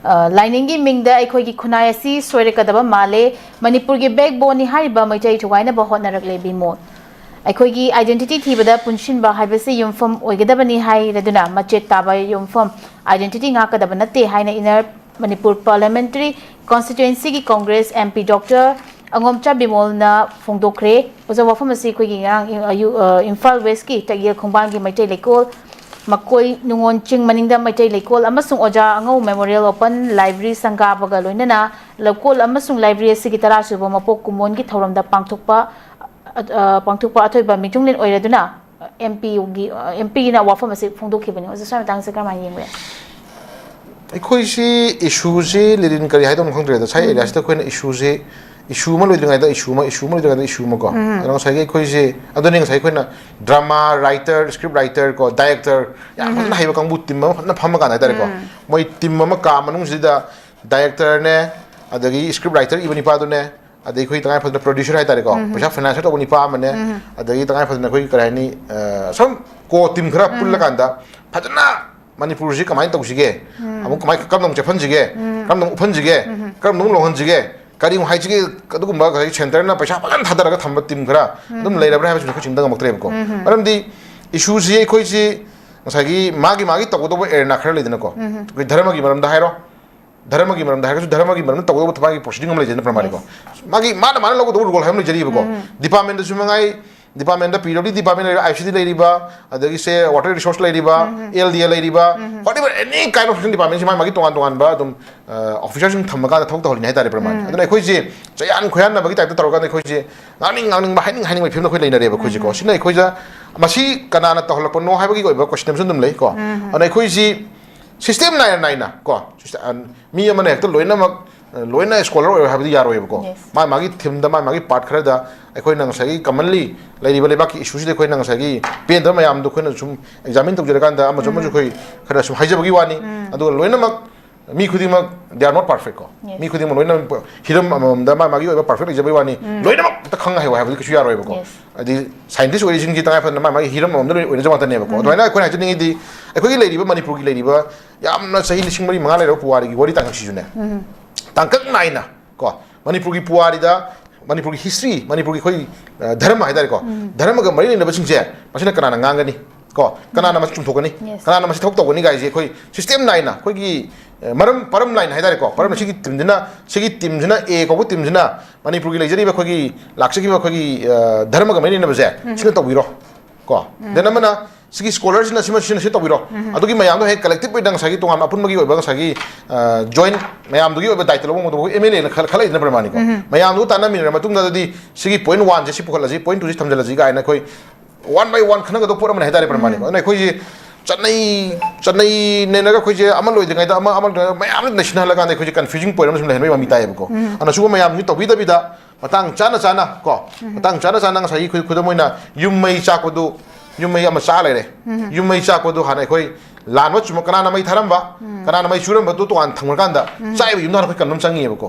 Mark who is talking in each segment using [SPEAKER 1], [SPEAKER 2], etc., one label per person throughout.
[SPEAKER 1] lining Ming अखोई खुनाई सोरकदब माले मणिपुर की backbone मई थुगाइनब होटनरक्ले बिमोट अखोई आइडेंटिटी थीबद पुनसिनब हाइबसे युमफम ओइगदबनी हाइरदुना मचेत ताब युमफम आइडेंटिटी गाकदब नते हाइना इनर मणिपुर पार्लियामेंट्री कॉन्स्टिट्यूएंसी की कांग्रेस एमपी डॉक्टर अंगोमचा बिमोलना फोंदोखरे ओजा वफम असी अखोई इम्फाल वेस्ट की तगियल खुंबान की मैटे लेकोल मकोई नुंगोन चिंग मनिंगदा मैटे लेकोल अमसुंग ओजा अंगौ मेमोरियल ओपन लाइब्रेरी संगाबगा लोइनना लकोल अमसुंग लाइब्रेरी असी की तरासुब मपोक कुमोन की थौरमदा पांगथोकपा अथोइबा मिटुंगलिन ओइरदुना एमपी ना वफम असी फोंदोखिबनि ओजा साम तांग से करमा येंबे
[SPEAKER 2] अखोइसी इशूजे लिरिन करी हाइदों खंद्रेदा साइ एरियासदा खोइन इशूजे इशू म लोइद्रिङाइदा इशू म लोइद्रिङाइदा इशू म को अदो साइ अखोइसे अदोनि साइ खोइना ड्रामा राइटर स्क्रिप्ट राइटर को डायरेक्टर याम फना हाइबा कांबु टीम म फना फम गाना तारे को मोइ टीम म का मनुंग सिदा डायरेक्टर ने अदगी स्क्रिप्ट राइटर इबनि पादो ने अदगी खोइ तंगाय फदना प्रोड्यूसर हाइ तारे को पैसा फाइनेंसर तो बनि पा मने अदगी तंगाय फदना खोइ कराइनी सम को टीम खरा पुल्ला कांदा फजना मणिपुर से कमाइन तौसिगे अमु कमाइ कमदों चफनजिगे कमदों उफनजिगे कमदों लोहनजिगे करी हाइजिगे कदुगुम्बा सेंटर ना पैसा फजन थादरगा थंब टीम खरा अदुम लेरब्रा हाइबसु खो चिंदा मक्तरेबको मरमदि इशू से अखोइसे ngसागी मागी तगदोबो एरना खरा लेदनको कोइ धर्म की मरमदा हाइरो धर्म की मरमदा हाइरो धर्म की मरमदा तगदोबो थबागी प्रोसीडिंग हम लेजेन प्रमाणिको मागी माना लोगो रोल हम लेजरिबको डिपार्टमेंट दसु मंगाई डिपार्टमेंट पीडब्ल्यू डिपार्टमेंट आईसीडी लेरिबा अदगी से वाटर रिसोर्स लेरिबा एलडीए लेरिबा whatever any kind of department से मागी तोंगान बा दुम ऑफिसर्स थमगा थौक तहलिन हाइतारे प्रमाण अदना अखोइजे चयान खोयान बगी टाइप तौरगा अखोइजे गानिंग हाइनिंग फिल्म खoi लेनरेबा खोइजे को सिना अखोइजा मसी कनाना तहलप नो हाइबगी ओइबा क्वेश्चन सुन दुम लै को अना अखोइजी सिस्टम नाइना को मी अमने हेक्ट लोइना स्कॉलर ओइ हाबदी यारोइबको मागी थीम दा मागी पार्ट खरदा अखोइ नंगसागी कमनली लेरिबा लेबाकी इशूज दे खोइ नंगसागी पेन द मयाम दो खोइ सुम एग्जामिन तौजरकांदा अमजो मजो खोइ खरा सुम हाइजबगी वानी अदो लोइना मी खुदिमक दे आर नॉट परफेक्ट को मी खुदिमक लोइना हिरम दा मागी ओइबा परफेक्ट इजबई वानी लोइना त खंग हाइ हाबदी किसु यारोइबको अदि साइंटिस्ट ओरिजिन की तंगाय फन मागी हिरम अमदा ओइना जमाता नेबको अदोइना खोइ हाइजनिंग दि अखोइ लेरिबा मणिपुर की लेरिबा यामना सही लिसिंग मरी मंगा लेरो पुवारी की वरी तांग सिजुने तांकक नाइना को मणिपुर की पुवारीदा मणिपुर की हिस्ट्री मणिपुर की कोई धर्म है को धर्म का मरी लेना बसिंग जे मसिना कनाना गांगनी को कनाना मस चुमथोगनी कनाना मस थोक तोगनी गाइजे कोई सिस्टम नाइना कोई की मरम परम लाइन है को परम सिगी टीमजना ए को टीमजना मणिपुर की लेजरी कोई की लाक्सकी कोई धर्म का मरी लेना बजे सिना तोबिरो को देनमना सिगी स्कॉलर्स ना सिमा तोबिरो अदुगी मयाम दो हे कलेक्टिव ओइदंग सागी तोंगाम अपुन मगी ओइबा सागी जॉइंट मयाम दुगी ओइबा दायित्व लोबो मदो एमएलए ना खलाइ ना प्रमाणिको मयाम दु ताना मिनर मतुंग ददी सिगी पॉइंट 1 जे सि पुखलाजी पॉइंट 2 जे थमजलाजी गायना कोइ 1 बाय 1 खनग दो पुरम हेदारे प्रमाणिको ना खोइ चन्नई नेनगा खोइ जे अमल ओइदंगाइ दा अमल मयाम नेशनल लगा ने खोइ कंफ्यूजिंग पॉइंट सुम लेहनबै ममी तायबको अना सुगो मयाम नि तोबि दबिदा मतंग चाना को मतंग चाना सागी खुदमोइना युममै चाकोदु युममै अमा चा लेरे युममै चाकोदु हाना खोइ लानवा चुम कनाना मै थारमबा कनाना मै चुरम बदु तो आन थंगरकांदा चाइब युमना खोइ कन्नम चांगियबको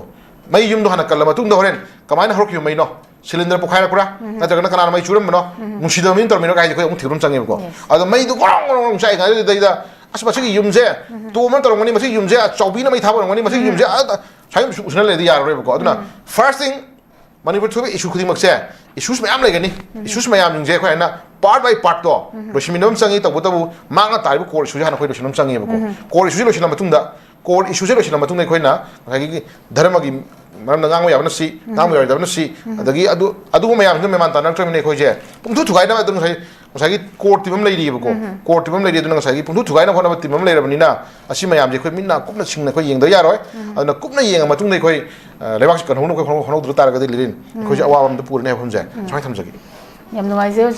[SPEAKER 2] मै युमदो हाना कल्ला मतुंग द होरेन कमाइना हरक युमै नो सिलिंडर पोखायरा पुरा नतगना कनाना मै चुरम नो मुसिदमिन तरमिनो गाइ खोइ अमु थिरुम चांगियबको अद मै दु गरम चाइ गाइ दैदा असमा सिगी युमजे तो मन तरंगनि मसि युमजे चौबिना मै थाबरंगनि मसि युमजे साइम सुसना लेदि यारोबको अदुना फर्स्ट थिंग मणिपुर थोबे इशू खुदिमक से इशूस मयाम लेगनी इशूस मयाम जे खोयना पार्ट बाय पार्ट तो लोसिमिनम चंगी तबु मांगा ताइब कोर इशू हाना खोइ लोसिनम चंगी बको कोर इशू लोसिना मतुंदा कोर इशू से लोसिना मतुंदा खोइना गागी धर्म की मरम गांगो याबन सी गांगो याबन सी अदगी अदु मयाम जे मेमान तानक ट्रमिने खोइजे पुंथु थुगाइना अदु सागी कोर टिमम लेरिबको कोर टिमम लेरि अदु सागी पुंथु थुगाइना होना टिमम लेरबनिना असि मयाम जे खोइ मिन्ना कुपना सिंगना खोइ येंग द यारोय अदु कुपना येंग मतुंदा खोइ लेबाक कन होनो खोइ होनो दु तारगदि लिरिन खोइ अवाम द पुरने हमजे साइ थमजगी
[SPEAKER 1] यम नुवाइजे